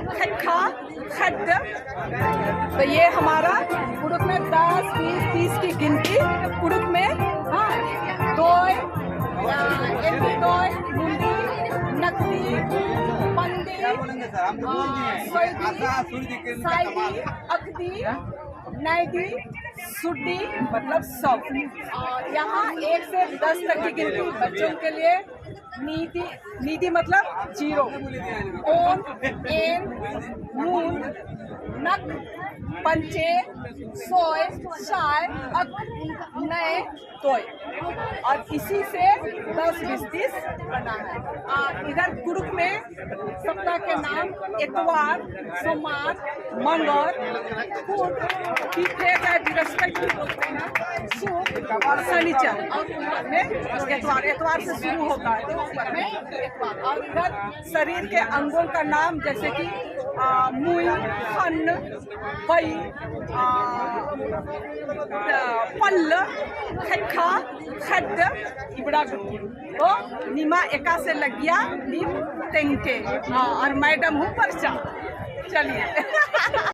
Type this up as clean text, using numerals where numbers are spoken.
खा खड्ड। तो ये हमारा कुड़ुक में 10, 20, 30 की गिनती कुड़ुक में। हाँ, दोय, दोय, मुंडी, नकदी, पंदी, साइडी, अकदी, नाइडी, सुड्डी मतलब सब। और यहाँ 1 से 10 तक की गिनती बच्चों के लिए। नीति, नीति मतलब 0, ओन, एन, मून, नक, पंचे, सोय, शाय, अक, नए, तोय। और इसी से 10, 20, 30 बना है। और इधर कुड़ुक में सप्ताह के नाम इतवार, सोमवार, मंगल, बुध, तीसरे का बृहस्पति बोलते हैं, शुक्र और शनिचर। और ऊपर में इतवार से शुरू होता है तो ऊपर में इतवार। और इधर शरीर के अंगों का नाम जैसे कि मुई, खन, बई, पल्ल, खा खड्ड, इबड़ा गुट्टी। तो नीमा एका से लग गया नीम तेंके। और मैडम हूँ परचा। चलिए